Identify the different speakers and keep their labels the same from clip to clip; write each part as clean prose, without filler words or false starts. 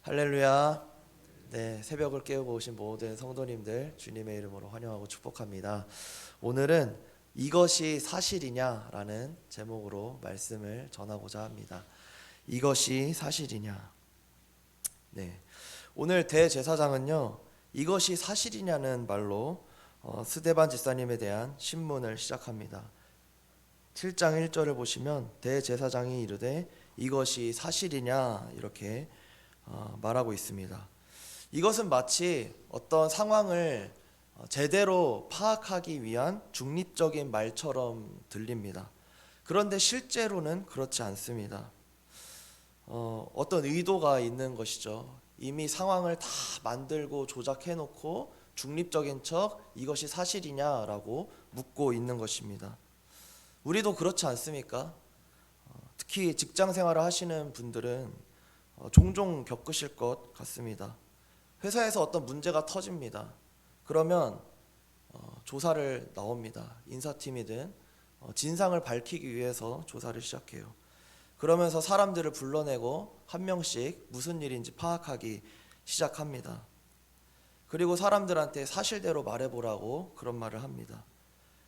Speaker 1: 할렐루야. 네, 새벽을 깨우고 오신 모든 성도님들 주님의 이름으로 환영하고 축복합니다. 오늘은 이것이 사실이냐라는 제목으로 말씀을 전하고자 합니다. 이것이 사실이냐. 네, 오늘 대제사장은요, 이것이 사실이냐는 말로 스데반 집사님에 대한 신문을 시작합니다. 7장 1절을 보시면 대제사장이 이르되 이것이 사실이냐 이렇게 말하고 있습니다. 이것은 마치 어떤 상황을 제대로 파악하기 위한 중립적인 말처럼 들립니다. 그런데 실제로는 그렇지 않습니다. 어떤 의도가 있는 것이죠. 이미 상황을 다 만들고 조작해 놓고 중립적인 척 이것이 사실이냐라고 묻고 있는 것입니다. 우리도 그렇지 않습니까? 특히 직장 생활을 하시는 분들은 종종 겪으실 것 같습니다. 회사에서 어떤 문제가 터집니다. 그러면 조사를 나옵니다. 인사팀이든 진상을 밝히기 위해서 조사를 시작해요. 그러면서 사람들을 불러내고 한 명씩 무슨 일인지 파악하기 시작합니다. 그리고 사람들한테 사실대로 말해보라고 그런 말을 합니다.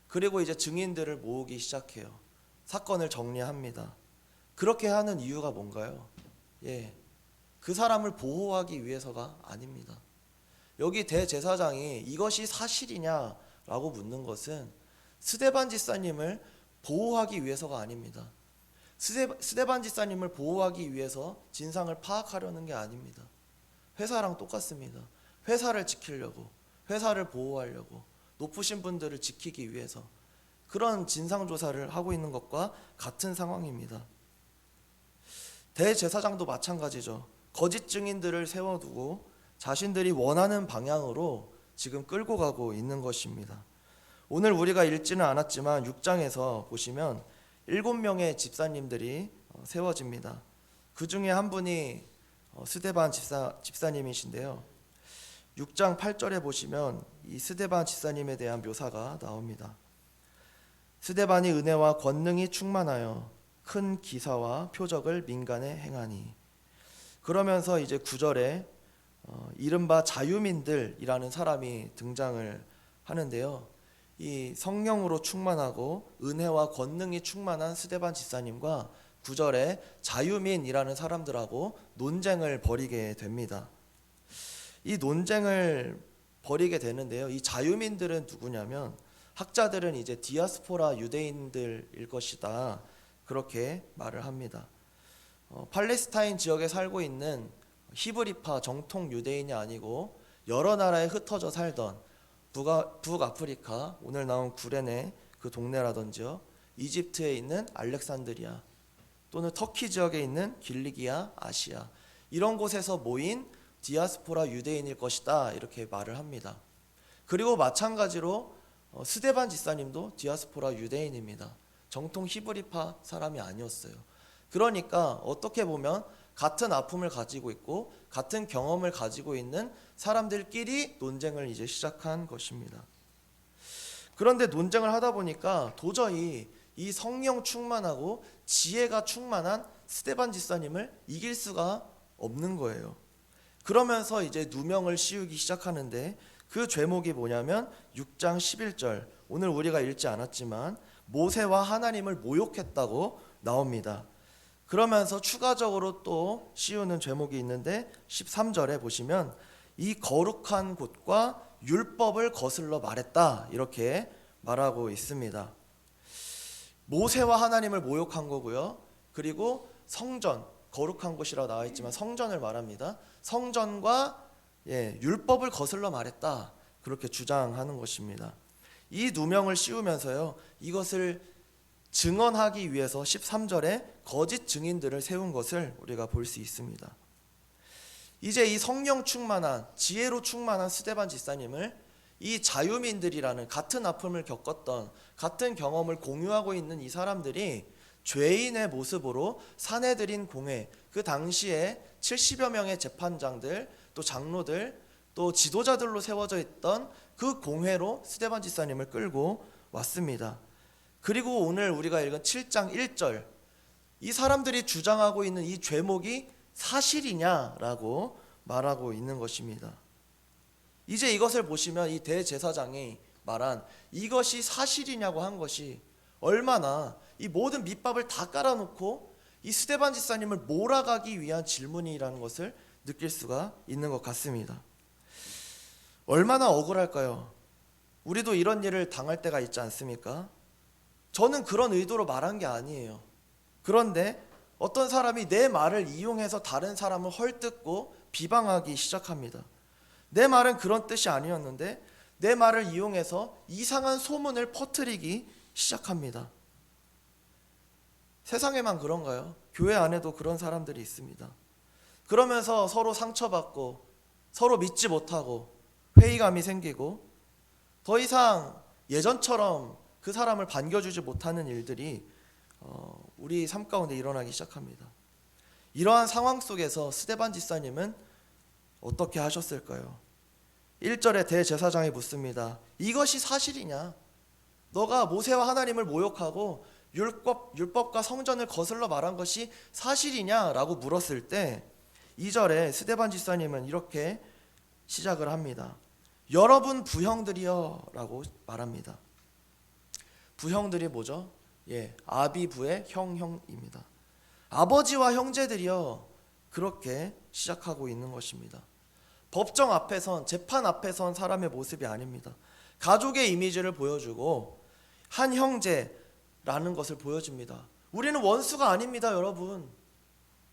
Speaker 1: 그리고 이제 증인들을 모으기 시작해요. 사건을 정리합니다. 그렇게 하는 이유가 뭔가요? 그 사람을 보호하기 위해서가 아닙니다. 여기 대제사장이 이것이 사실이냐라고 묻는 것은 스데반 집사님을 보호하기 위해서가 아닙니다. 스데반 집사님을 보호하기 위해서 진상을 파악하려는 게 아닙니다. 회사랑 똑같습니다. 회사를 지키려고, 회사를 보호하려고, 높으신 분들을 지키기 위해서 그런 진상조사를 하고 있는 것과 같은 상황입니다. 대제사장도 마찬가지죠. 거짓 증인들을 세워두고 자신들이 원하는 방향으로 지금 끌고 가고 있는 것입니다. 오늘 우리가 읽지는 않았지만 6장에서 보시면 7명의 집사님들이 세워집니다. 그 중에 한 분이 스데반 집사님이신데요. 6장 8절에 보시면 이 스데반 집사님에 대한 묘사가 나옵니다. 스데반이 은혜와 권능이 충만하여 큰 기사와 표적을 민간에 행하니. 그러면서 이제 9절에 이른바 자유민들이라는 사람이 등장을 하는데요. 이 성령으로 충만하고 은혜와 권능이 충만한 스데반 집사님과 9절에 자유민이라는 사람들하고 논쟁을 벌이게 됩니다. 이 논쟁을 벌이게 되는데요. 이 자유민들은 누구냐면 학자들은 이제 디아스포라 유대인들일 것이다. 그렇게 말을 합니다. 팔레스타인 지역에 살고 있는 히브리파 정통 유대인이 아니고 여러 나라에 흩어져 살던 북아프리카, 오늘 나온 구레네 그 동네라든지요, 이집트에 있는 알렉산드리아 또는 터키 지역에 있는 길리기아, 아시아 이런 곳에서 모인 디아스포라 유대인일 것이다 이렇게 말을 합니다. 그리고 마찬가지로 스데반 집사님도 디아스포라 유대인입니다. 정통 히브리파 사람이 아니었어요. 그러니까 어떻게 보면 같은 아픔을 가지고 있고 같은 경험을 가지고 있는 사람들끼리 논쟁을 이제 시작한 것입니다. 그런데 논쟁을 하다 보니까 도저히 이 성령 충만하고 지혜가 충만한 스데반 집사님을 이길 수가 없는 거예요. 그러면서 이제 누명을 씌우기 시작하는데 그 죄목이 뭐냐면 6장 11절, 오늘 우리가 읽지 않았지만 모세와 하나님을 모욕했다고 나옵니다. 그러면서 추가적으로 또 씌우는 죄목이 있는데 13절에 보시면 이 거룩한 곳과 율법을 거슬러 말했다 이렇게 말하고 있습니다. 모세와 하나님을 모욕한 거고요. 그리고 성전, 거룩한 곳이라고 나와 있지만 성전을 말합니다. 성전과 율법을 거슬러 말했다 그렇게 주장하는 것입니다. 이 누명을 씌우면서요, 이것을 증언하기 위해서 13절에 거짓 증인들을 세운 것을 우리가 볼 수 있습니다. 이제 이 성령 충만한 지혜로 충만한 스데반 집사님을 이 자유민들이라는 같은 아픔을 겪었던 같은 경험을 공유하고 있는 이 사람들이 죄인의 모습으로 사내들인 공회, 그 당시에 70여 명의 재판장들, 또 장로들, 또 지도자들로 세워져 있던 그 공회로 스데반 집사님을 끌고 왔습니다. 그리고 오늘 우리가 읽은 7장 1절, 이 사람들이 주장하고 있는 이 죄목이 사실이냐라고 말하고 있는 것입니다. 이제 이것을 보시면 이 대제사장이 말한 이것이 사실이냐고 한 것이 얼마나 이 모든 밑밥을 다 깔아놓고 이 스데반 집사님을 몰아가기 위한 질문이라는 것을 느낄 수가 있는 것 같습니다. 얼마나 억울할까요? 우리도 이런 일을 당할 때가 있지 않습니까? 저는 그런 의도로 말한 게 아니에요. 그런데 어떤 사람이 내 말을 이용해서 다른 사람을 헐뜯고 비방하기 시작합니다. 내 말은 그런 뜻이 아니었는데 내 말을 이용해서 이상한 소문을 퍼뜨리기 시작합니다. 세상에만 그런가요? 교회 안에도 그런 사람들이 있습니다. 그러면서 서로 상처받고 서로 믿지 못하고 회의감이 생기고 더 이상 예전처럼 그 사람을 반겨주지 못하는 일들이 우리 삶 가운데 일어나기 시작합니다. 이러한 상황 속에서 스데반 집사님은 어떻게 하셨을까요? 1절에 대제사장이 묻습니다. 이것이 사실이냐? 너가 모세와 하나님을 모욕하고 율법과 성전을 거슬러 말한 것이 사실이냐? 라고 물었을 때 2절에 스데반 집사님은 이렇게 시작을 합니다. 여러분 부형들이여 라고 말합니다. 부형들이 뭐죠? 아비부의 형입니다. 아버지와 형제들이여, 그렇게 시작하고 있는 것입니다. 법정 앞에선, 재판 앞에선 사람의 모습이 아닙니다. 가족의 이미지를 보여주고 한 형제라는 것을 보여줍니다. 우리는 원수가 아닙니다, 여러분.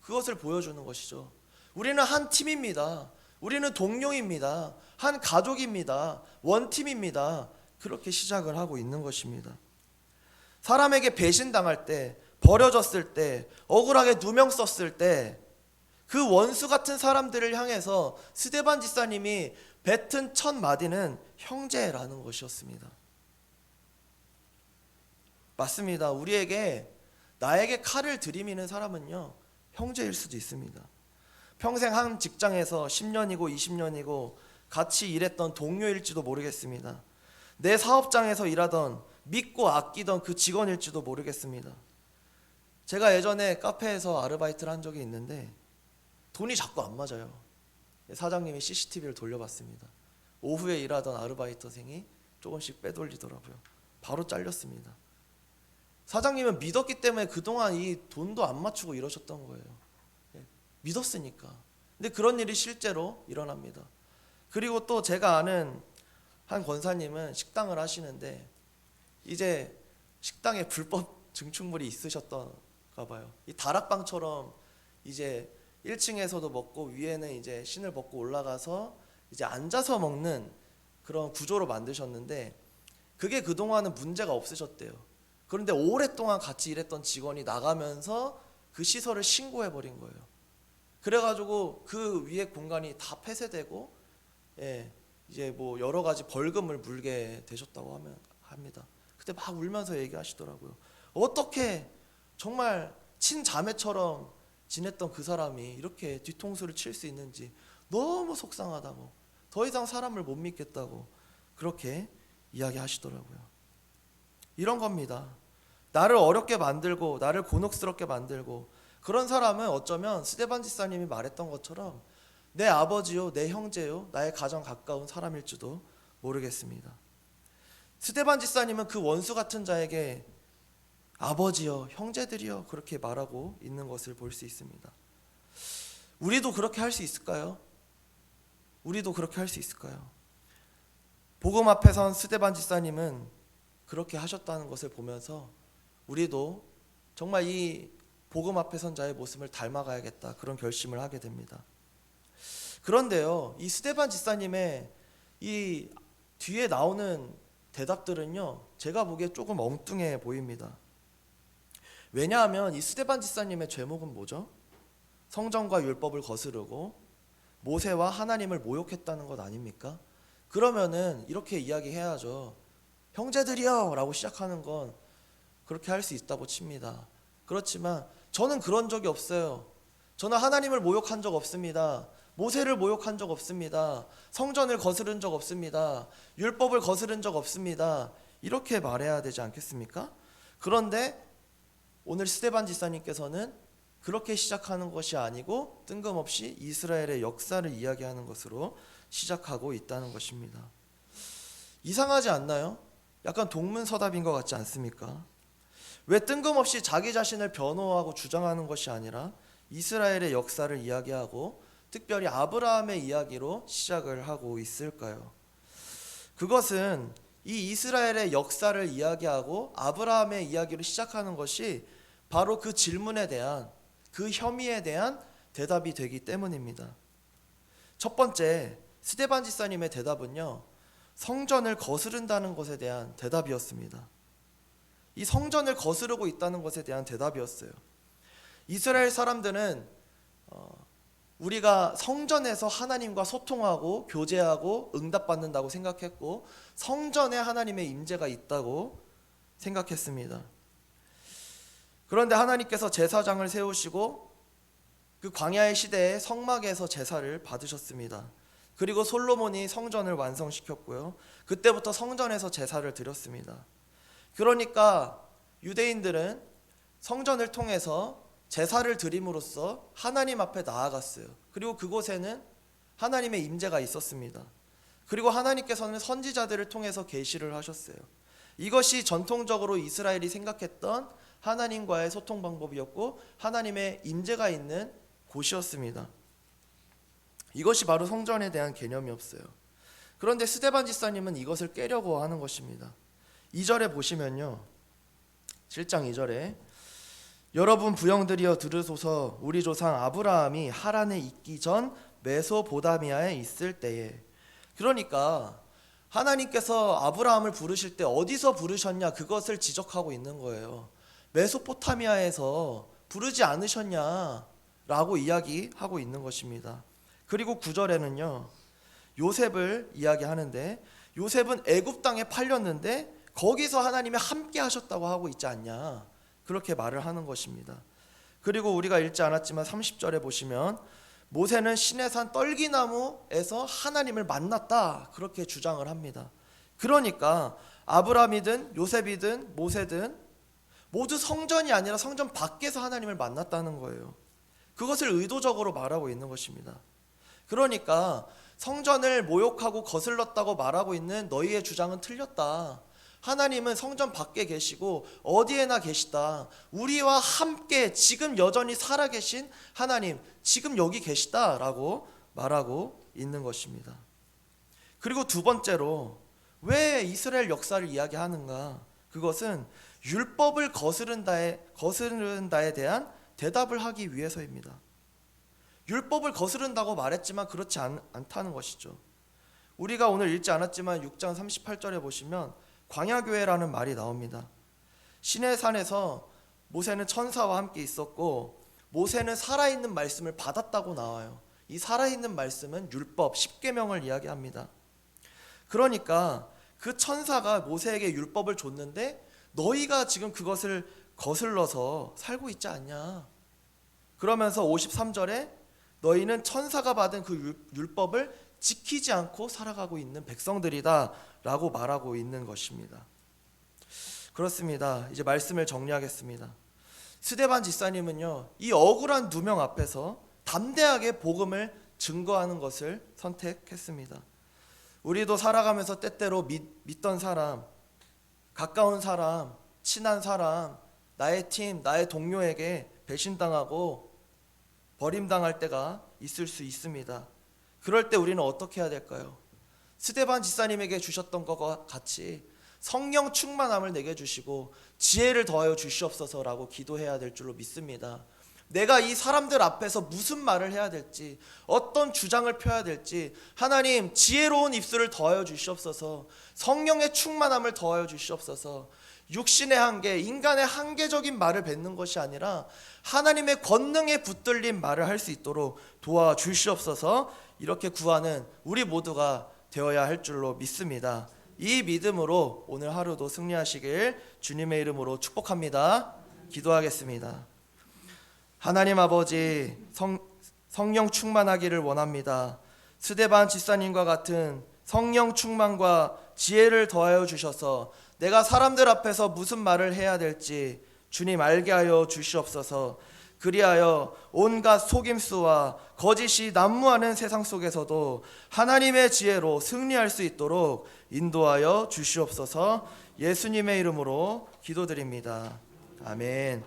Speaker 1: 그것을 보여주는 것이죠. 우리는 한 팀입니다. 우리는 동료입니다. 한 가족입니다. 원팀입니다. 그렇게 시작을 하고 있는 것입니다. 사람에게 배신당할 때, 버려졌을 때, 억울하게 누명 썼을 때 그 원수 같은 사람들을 향해서 스데반 집사님이 뱉은 첫 마디는 형제라는 것이었습니다. 맞습니다. 우리에게 나에게 칼을 들이미는 사람은요, 형제일 수도 있습니다. 평생 한 직장에서 10년이고 20년이고 같이 일했던 동료일지도 모르겠습니다. 내 사업장에서 일하던 믿고 아끼던 그 직원일지도 모르겠습니다. 제가 예전에 카페에서 아르바이트를 한 적이 있는데 돈이 자꾸 안 맞아요. 사장님이 CCTV를 돌려봤습니다. 오후에 일하던 아르바이터생이 조금씩 빼돌리더라고요. 바로 잘렸습니다. 사장님은 믿었기 때문에 그동안 이 돈도 안 맞추고 이러셨던 거예요. 믿었으니까. 근데 그런 일이 실제로 일어납니다. 그리고 또 제가 아는 한 권사님은 식당을 하시는데 이제 식당에 불법 증축물이 있으셨던가 봐요. 이 다락방처럼 이제 1층에서도 먹고 위에는 이제 신을 벗고 올라가서 이제 앉아서 먹는 그런 구조로 만드셨는데 그게 그동안은 문제가 없으셨대요. 그런데 오랫동안 같이 일했던 직원이 나가면서 그 시설을 신고해버린 거예요. 그래가지고 그 위에 공간이 다 폐쇄되고 이제 뭐 여러 가지 벌금을 물게 되셨다고 합니다. 그때 막 울면서 얘기하시더라고요. 어떻게 정말 친자매처럼 지냈던 그 사람이 이렇게 뒤통수를 칠 수 있는지 너무 속상하다고, 더 이상 사람을 못 믿겠다고 그렇게 이야기하시더라고요. 이런 겁니다. 나를 어렵게 만들고 나를 곤혹스럽게 만들고 그런 사람은 어쩌면 스데반 집사님이 말했던 것처럼 내 아버지요, 내 형제요, 나의 가장 가까운 사람일지도 모르겠습니다. 스데반 집사님은 그 원수 같은 자에게 아버지여, 형제들이여 그렇게 말하고 있는 것을 볼 수 있습니다. 우리도 그렇게 할 수 있을까요? 우리도 그렇게 할 수 있을까요? 복음 앞에 선 스데반 집사님은 그렇게 하셨다는 것을 보면서 우리도 정말 이 복음 앞에 선 자의 모습을 닮아가야겠다, 그런 결심을 하게 됩니다. 그런데요, 이 스데반 집사님의 이 뒤에 나오는 대답들은요, 제가 보기에 조금 엉뚱해 보입니다. 왜냐하면 이 스데반 집사님의 죄목은 뭐죠? 성전과 율법을 거스르고 모세와 하나님을 모욕했다는 것 아닙니까? 그러면은 이렇게 이야기해야죠. 형제들이여 라고 시작하는 건 그렇게 할 수 있다고 칩니다. 그렇지만 저는 그런 적이 없어요. 저는 하나님을 모욕한 적 없습니다. 모세를 모욕한 적 없습니다. 성전을 거스른 적 없습니다. 율법을 거스른 적 없습니다. 이렇게 말해야 되지 않겠습니까? 그런데 오늘 스데반 집사님께서는 그렇게 시작하는 것이 아니고 뜬금없이 이스라엘의 역사를 이야기하는 것으로 시작하고 있다는 것입니다. 이상하지 않나요? 약간 동문서답인 것 같지 않습니까? 왜 뜬금없이 자기 자신을 변호하고 주장하는 것이 아니라 이스라엘의 역사를 이야기하고 특별히 아브라함의 이야기로 시작을 하고 있을까요? 그것은 이 이스라엘의 역사를 이야기하고 아브라함의 이야기로 시작하는 것이 바로 그 질문에 대한, 그 혐의에 대한 대답이 되기 때문입니다. 첫 번째, 스데반 집사님의 대답은요, 성전을 거스른다는 것에 대한 대답이었습니다. 이 성전을 거스르고 있다는 것에 대한 대답이었어요. 이스라엘 사람들은 우리가 성전에서 하나님과 소통하고 교제하고 응답받는다고 생각했고, 성전에 하나님의 임재가 있다고 생각했습니다. 그런데 하나님께서 제사장을 세우시고 그 광야의 시대에 성막에서 제사를 받으셨습니다. 그리고 솔로몬이 성전을 완성시켰고요. 그때부터 성전에서 제사를 드렸습니다. 그러니까 유대인들은 성전을 통해서 제사를 드림으로써 하나님 앞에 나아갔어요. 그리고 그곳에는 하나님의 임재가 있었습니다. 그리고 하나님께서는 선지자들을 통해서 계시를 하셨어요. 이것이 전통적으로 이스라엘이 생각했던 하나님과의 소통 방법이었고 하나님의 임재가 있는 곳이었습니다. 이것이 바로 성전에 대한 개념이었어요. 그런데 스데반 집사님은 이것을 깨려고 하는 것입니다. 2절에 보시면요, 7장 2절에 여러분 부형들이여 들으소서. 우리 조상 아브라함이 하란에 있기 전 메소보다미아에 있을 때에. 그러니까 하나님께서 아브라함을 부르실 때 어디서 부르셨냐, 그것을 지적하고 있는 거예요. 메소포타미아에서 부르지 않으셨냐라고 이야기하고 있는 것입니다. 그리고 9절에는요, 요셉을 이야기하는데 요셉은 애굽 땅에 팔렸는데 거기서 하나님이 함께 하셨다고 하고 있지 않냐, 그렇게 말을 하는 것입니다. 그리고 우리가 읽지 않았지만 30절에 보시면 모세는 시내산 떨기나무에서 하나님을 만났다, 그렇게 주장을 합니다. 그러니까 아브라함이든 요셉이든 모세든 모두 성전이 아니라 성전 밖에서 하나님을 만났다는 거예요. 그것을 의도적으로 말하고 있는 것입니다. 그러니까 성전을 모욕하고 거슬렀다고 말하고 있는 너희의 주장은 틀렸다. 하나님은 성전 밖에 계시고 어디에나 계시다. 우리와 함께 지금 여전히 살아계신 하나님, 지금 여기 계시다라고 말하고 있는 것입니다. 그리고 두 번째로 왜 이스라엘 역사를 이야기하는가? 그것은 율법을 거스른다에 대한 대답을 하기 위해서입니다. 율법을 거스른다고 말했지만 그렇지 않다는 것이죠. 우리가 오늘 읽지 않았지만 6장 38절에 보시면 광야교회라는 말이 나옵니다. 시내산에서 모세는 천사와 함께 있었고 모세는 살아있는 말씀을 받았다고 나와요. 이 살아있는 말씀은 율법, 십계명을 이야기합니다. 그러니까 그 천사가 모세에게 율법을 줬는데 너희가 지금 그것을 거슬러서 살고 있지 않냐. 그러면서 53절에 너희는 천사가 받은 그 율법을 지키지 않고 살아가고 있는 백성들이다 라고 말하고 있는 것입니다. 그렇습니다. 이제 말씀을 정리하겠습니다. 스데반 집사님은요, 이 억울한 누명 앞에서 담대하게 복음을 증거하는 것을 선택했습니다. 우리도 살아가면서 때때로 믿던 사람, 가까운 사람, 친한 사람, 나의 팀, 나의 동료에게 배신당하고 버림당할 때가 있을 수 있습니다. 그럴 때 우리는 어떻게 해야 될까요? 스데반 집사님에게 주셨던 것과 같이 성령 충만함을 내게 주시고 지혜를 더하여 주시옵소서라고 기도해야 될 줄로 믿습니다. 내가 이 사람들 앞에서 무슨 말을 해야 될지, 어떤 주장을 펴야 될지, 하나님 지혜로운 입술을 더하여 주시옵소서, 성령의 충만함을 더하여 주시옵소서. 육신의 한계, 인간의 한계적인 말을 뱉는 것이 아니라 하나님의 권능에 붙들린 말을 할 수 있도록 도와주시옵소서. 이렇게 구하는 우리 모두가 되어야 할 줄로 믿습니다. 이 믿음으로 오늘 하루도 승리하시길 주님의 이름으로 축복합니다. 기도하겠습니다. 하나님 아버지, 성령 충만하기를 원합니다. 스데반 집사님과 같은 성령 충만과 지혜를 더하여 주셔서 내가 사람들 앞에서 무슨 말을 해야 될지 주님 알게 하여 주시옵소서. 그리하여 온갖 속임수와 거짓이 난무하는 세상 속에서도 하나님의 지혜로 승리할 수 있도록 인도하여 주시옵소서. 예수님의 이름으로 기도드립니다. 아멘.